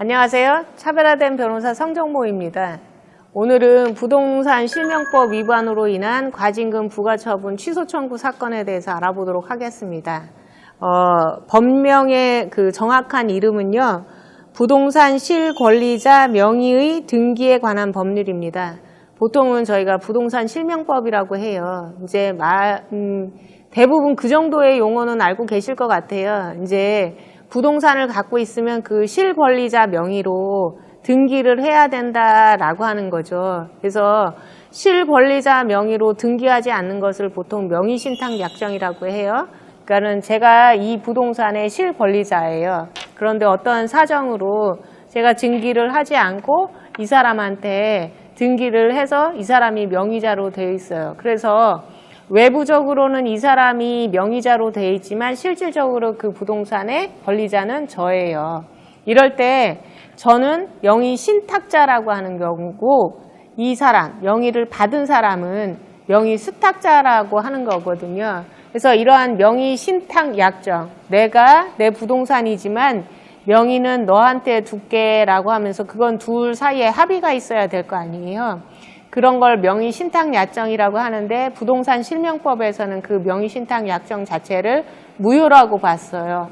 안녕하세요. 차별화된 변호사 성정모입니다. 오늘은 부동산 실명법 위반으로 인한 과징금 부과처분 취소 청구 사건에 대해서 알아보도록 하겠습니다. 법명의 그 정확한 이름은요. 부동산 실권리자 명의의 등기에 관한 법률입니다. 보통은 저희가 부동산 실명법이라고 해요. 이제 대부분 그 정도의 용어는 알고 계실 것 같아요. 이제 부동산을 갖고 있으면 그 실권리자 명의로 등기를 해야 된다라고 하는 거죠. 그래서 실권리자 명의로 등기하지 않는 것을 보통 명의신탁약정이라고 해요. 그러니까는 제가 이 부동산의 실권리자예요. 그런데 어떤 사정으로 제가 등기를 하지 않고 이 사람한테 등기를 해서 이 사람이 명의자로 되어 있어요. 그래서 외부적으로는 이 사람이 명의자로 되어 있지만 실질적으로 그 부동산의 권리자는 저예요. 이럴 때 저는 명의 신탁자라고 하는 경우고 이 사람, 명의를 받은 사람은 명의 수탁자라고 하는 거거든요. 그래서 이러한 명의 신탁 약정, 내가 내 부동산이지만 명의는 너한테 둘게라고 하면서 그건 둘 사이에 합의가 있어야 될 거 아니에요. 그런 걸 명의 신탁 약정이라고 하는데 부동산 실명법에서는 그 명의 신탁 약정 자체를 무효라고 봤어요.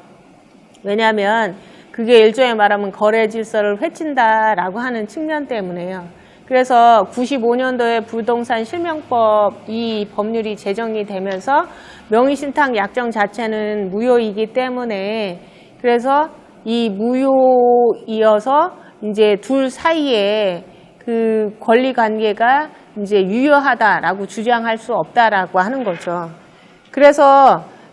왜냐하면 그게 일종의 말하면 거래 질서를 해친다라고 하는 측면 때문에요. 그래서 95년도에 부동산 실명법 이 법률이 제정이 되면서 명의 신탁 약정 자체는 무효이기 때문에 그래서 이 무효이어서 이제 둘 사이에 그 권리 관계가 이제 유효하다라고 주장할 수 없다라고 하는 거죠.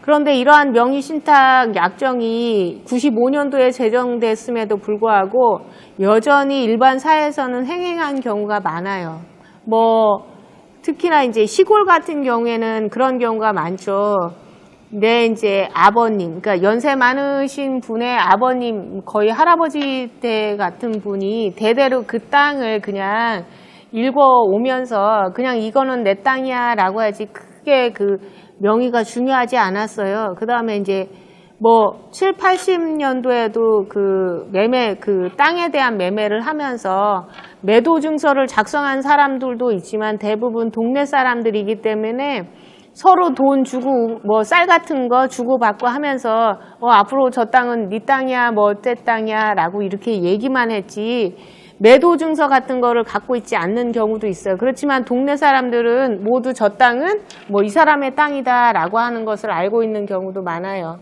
그런데 이러한 명의 신탁 약정이 95년도에 제정됐음에도 불구하고 여전히 일반 사회에서는 행행한 경우가 많아요. 특히나 이제 시골 같은 경우에는 그런 경우가 많죠. 내 이제 아버님, 그러니까 연세 많으신 분의 아버님, 거의 할아버지 때 같은 분이 대대로 그 땅을 그냥 읽어오면서 그냥 이거는 내 땅이야 라고 하지 크게 그 명의가 중요하지 않았어요. 그 다음에 이제 7, 80년도에도 그 땅에 대한 매매를 하면서 매도 증서를 작성한 사람들도 있지만 대부분 동네 사람들이기 때문에 서로 돈 주고 쌀 같은 거 주고받고 하면서 앞으로 저 땅은 네 땅이야 어때 땅이야 라고 이렇게 얘기만 했지 매도 증서 같은 거를 갖고 있지 않는 경우도 있어요. 그렇지만 동네 사람들은 모두 저 땅은 이 사람의 땅이다 라고 하는 것을 알고 있는 경우도 많아요.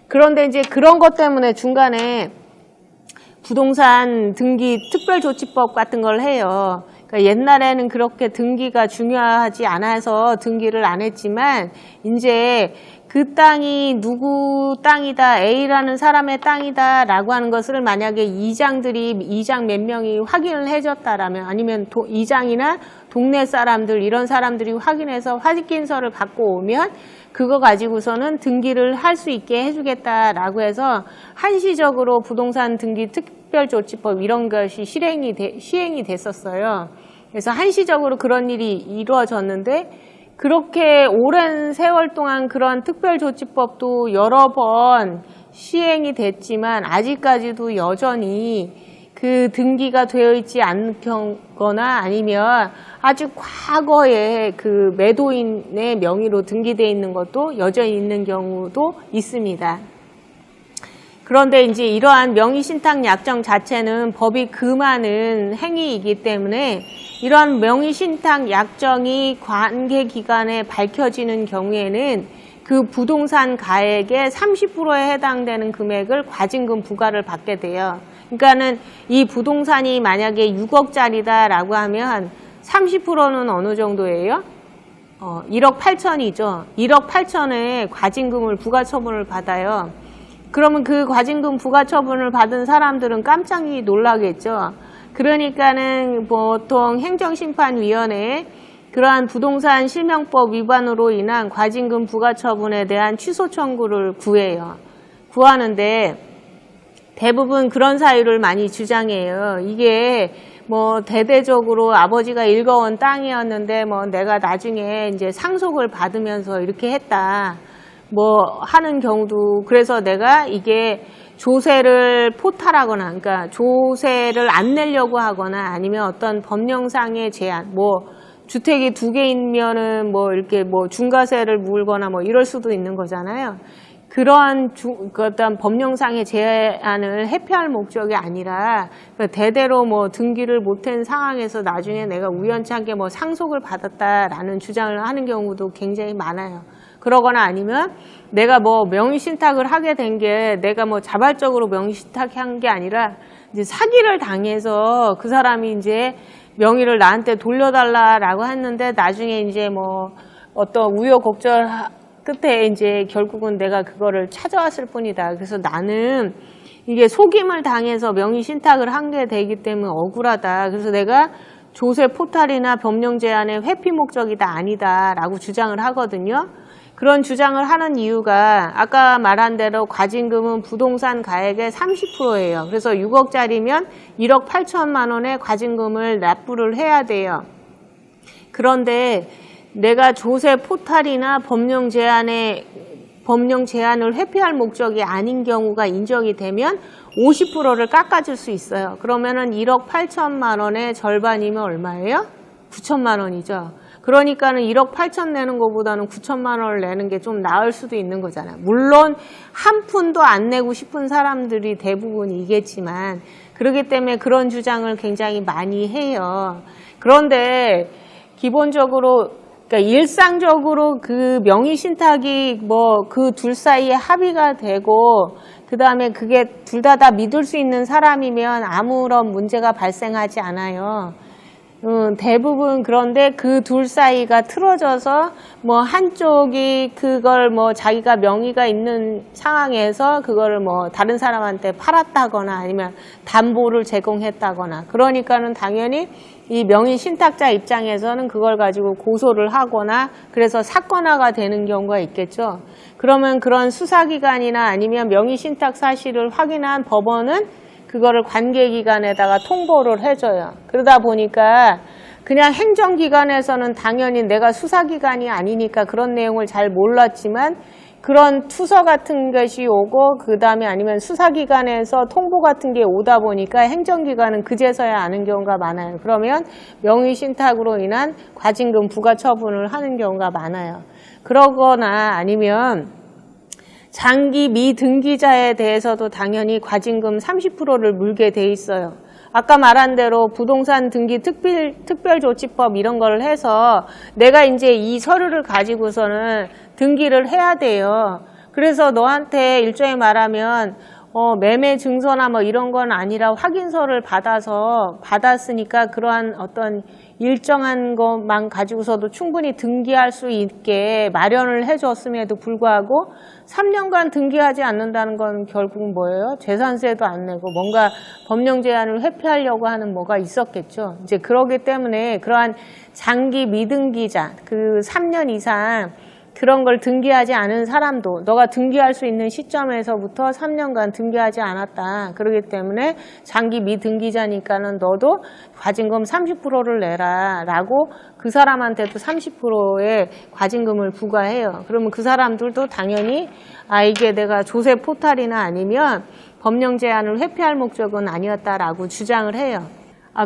그런데 이제 그런 것 때문에 중간에 부동산 등기 특별조치법 같은 걸 해요. 그러니까 옛날에는 그렇게 등기가 중요하지 않아서 등기를 안 했지만 이제 그 땅이 누구 땅이다, A라는 사람의 땅이다 라고 하는 것을 만약에 이장 몇 명이 확인을 해줬다라면 아니면 이장이나 동네 사람들 이런 사람들이 확인해서 확인서를 갖고 오면 그거 가지고서는 등기를 할 수 있게 해주겠다라고 해서 한시적으로 부동산 등기 특별조치법 이런 것이 시행이 됐었어요. 그래서 한시적으로 그런 일이 이루어졌는데 그렇게 오랜 세월 동안 그런 특별조치법도 여러 번 시행이 됐지만 아직까지도 여전히 그 등기가 되어 있지 않거나 아니면 아주 과거에 그 매도인의 명의로 등기되어 있는 것도 여전히 있는 경우도 있습니다. 그런데 이제 이러한 명의신탁 약정 자체는 법이 금하는 행위이기 때문에 이러한 명의신탁 약정이 관계기관에 밝혀지는 경우에는 그 부동산 가액의 30%에 해당되는 금액을 과징금 부과를 받게 돼요. 그러니까는 이 부동산이 만약에 6억짜리다라고 하면 30%는 어느 정도예요? 1억 8천이죠. 1억 8천에 과징금을 부과처분을 받아요. 그러면 그 과징금 부과처분을 받은 사람들은 깜짝이 놀라겠죠. 그러니까는 보통 행정심판위원회에 그러한 부동산 실명법 위반으로 인한 과징금 부과처분에 대한 취소 청구를 구해요. 구하는데 대부분 그런 사유를 많이 주장해요. 이게 대대적으로 아버지가 일궈온 땅이었는데 내가 나중에 이제 상속을 받으면서 이렇게 했다. 하는 경우도 그래서 내가 이게 조세를 포탈하거나, 그러니까 조세를 안 내려고 하거나 아니면 어떤 법령상의 제한, 뭐 주택이 2개이면은 뭐 이렇게 뭐 중과세를 물거나 뭐 이럴 수도 있는 거잖아요. 그런 어떤 법령상의 제한을 회피할 목적이 아니라 대대로 뭐 등기를 못한 상황에서 나중에 내가 우연찮게 뭐 상속을 받았다라는 주장을 하는 경우도 굉장히 많아요. 그러거나 아니면 내가 뭐 명의신탁을 하게 된 게 내가 뭐 자발적으로 명의신탁한 게 아니라 이제 사기를 당해서 그 사람이 이제 명의를 나한테 돌려달라라고 했는데 나중에 이제 뭐 어떤 우여곡절 끝에 이제 결국은 내가 그거를 찾아왔을 뿐이다. 그래서 나는 이게 속임을 당해서 명의신탁을 한 게 되기 때문에 억울하다. 그래서 내가 조세 포탈이나 법령 제한의 회피 목적이다 아니다라고 주장을 하거든요. 그런 주장을 하는 이유가 아까 말한 대로 과징금은 부동산 가액의 30%예요. 그래서 6억짜리면 1억 8천만 원의 과징금을 납부를 해야 돼요. 그런데 내가 조세 포탈이나 법령 제한을 회피할 목적이 아닌 경우가 인정이 되면 50%를 깎아줄 수 있어요. 그러면은 1억 8천만 원의 절반이면 얼마예요? 9천만 원이죠. 그러니까는 1억 8천 내는 것보다는 9천만 원을 내는 게 좀 나을 수도 있는 거잖아요. 물론 한 푼도 안 내고 싶은 사람들이 대부분이겠지만 그렇기 때문에 그런 주장을 굉장히 많이 해요. 그런데 기본적으로 그러니까 일상적으로 그 명의신탁이 뭐 그 둘 사이에 합의가 되고 그 다음에 그게 둘 다 믿을 수 있는 사람이면 아무런 문제가 발생하지 않아요. 대부분 그런데 그 둘 사이가 틀어져서 뭐 한쪽이 그걸 뭐 자기가 명의가 있는 상황에서 그거를 뭐 다른 사람한테 팔았다거나 아니면 담보를 제공했다거나 그러니까는 당연히 이 명의 신탁자 입장에서는 그걸 가지고 고소를 하거나 그래서 사건화가 되는 경우가 있겠죠. 그러면 그런 수사기관이나 아니면 명의 신탁 사실을 확인한 법원은 그거를 관계기관에다가 통보를 해줘요. 그러다 보니까 그냥 행정기관에서는 당연히 내가 수사기관이 아니니까 그런 내용을 잘 몰랐지만 그런 투서 같은 것이 오고 그 다음에 아니면 수사기관에서 통보 같은 게 오다 보니까 행정기관은 그제서야 아는 경우가 많아요. 그러면 명의신탁으로 인한 과징금 부과 처분을 하는 경우가 많아요. 그러거나 아니면 장기 미등기자에 대해서도 당연히 과징금 30%를 물게 돼 있어요. 아까 말한 대로 부동산 등기 특별조치법 이런 걸 해서 내가 이제 이 서류를 가지고서는 등기를 해야 돼요. 그래서 너한테 일종의 말하면 매매 증서나 뭐 이런 건 아니라 확인서를 받았으니까 그러한 어떤 일정한 것만 가지고서도 충분히 등기할 수 있게 마련을 해줬음에도 불구하고 3년간 등기하지 않는다는 건 결국은 뭐예요? 재산세도 안 내고 뭔가 법령 제한을 회피하려고 하는 뭐가 있었겠죠. 이제 그러기 때문에 그러한 장기 미등기자, 그 3년 이상 그런 걸 등기하지 않은 사람도 너가 등기할 수 있는 시점에서부터 3년간 등기하지 않았다. 그렇기 때문에 장기 미등기자니까는 너도 과징금 30%를 내라 라고 그 사람한테도 30%의 과징금을 부과해요. 그러면 그 사람들도 당연히 이게 내가 조세 포탈이나 아니면 법령 제한을 회피할 목적은 아니었다라고 주장을 해요.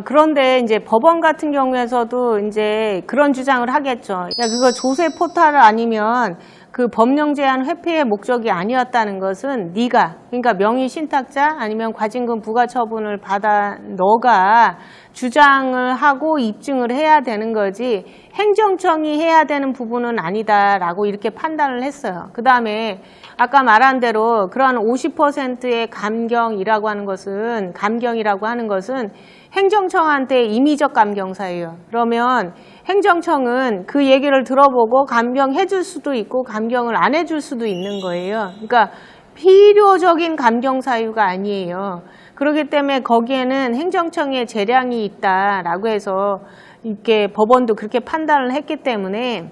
그런데 이제 법원 같은 경우에서도 이제 그런 주장을 하겠죠. 야, 그거 조세 포탈 아니면 그 법령 제한 회피의 목적이 아니었다는 것은 네가 그러니까 명의 신탁자 아니면 과징금 부과 처분을 받아 너가 주장을 하고 입증을 해야 되는 거지 행정청이 해야 되는 부분은 아니다라고 이렇게 판단을 했어요. 그 다음에 아까 말한 대로 그러한 50%의 감경이라고 하는 것은 행정청한테 임의적 감경사예요. 그러면 행정청은 그 얘기를 들어보고 감경해 줄 수도 있고 감경을 안 해줄 수도 있는 거예요. 그러니까 필요적인 감경 사유가 아니에요. 그렇기 때문에 거기에는 행정청의 재량이 있다라고 해서 이렇게 법원도 그렇게 판단을 했기 때문에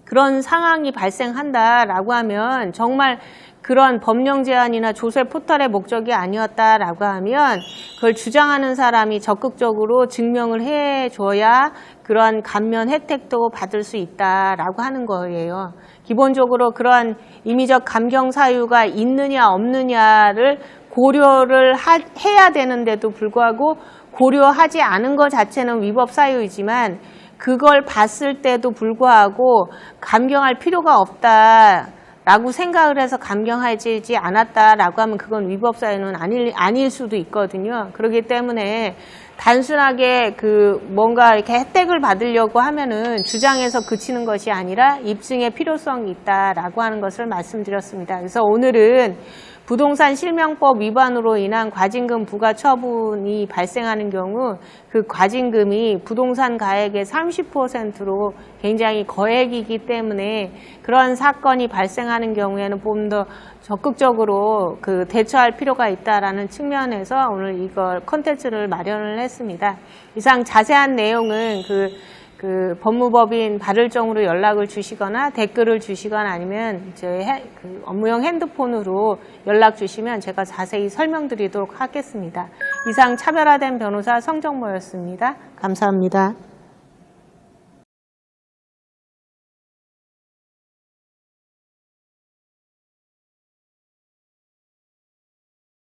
그런 상황이 발생한다라고 하면 정말 그런 법령 제한이나 조세 포탈의 목적이 아니었다라고 하면 그걸 주장하는 사람이 적극적으로 증명을 해줘야 그러한 감면 혜택도 받을 수 있다라고 하는 거예요. 기본적으로 그러한 임의적 감경 사유가 있느냐 없느냐를 고려를 해야 되는데도 불구하고 고려하지 않은 것 자체는 위법 사유이지만 그걸 봤을 때도 불구하고 감경할 필요가 없다라고 생각을 해서 감경하지 않았다라고 하면 그건 위법 사유는 아닐 수도 있거든요. 그렇기 때문에 단순하게 뭔가 이렇게 혜택을 받으려고 하면은 주장에서 그치는 것이 아니라 입증의 필요성이 있다라고 하는 것을 말씀드렸습니다. 그래서 오늘은 부동산 실명법 위반으로 인한 과징금 부과 처분이 발생하는 경우 그 과징금이 부동산 가액의 30%로 굉장히 거액이기 때문에 그런 사건이 발생하는 경우에는 좀 더 적극적으로 대처할 필요가 있다라는 측면에서 오늘 이걸 컨텐츠를 마련을 했습니다. 이상 자세한 내용은 법무법인 발을정으로 연락을 주시거나 댓글을 주시거나 아니면 저희 업무용 핸드폰으로 연락 주시면 제가 자세히 설명드리도록 하겠습니다. 이상 차별화된 변호사 성정모였습니다. 감사합니다.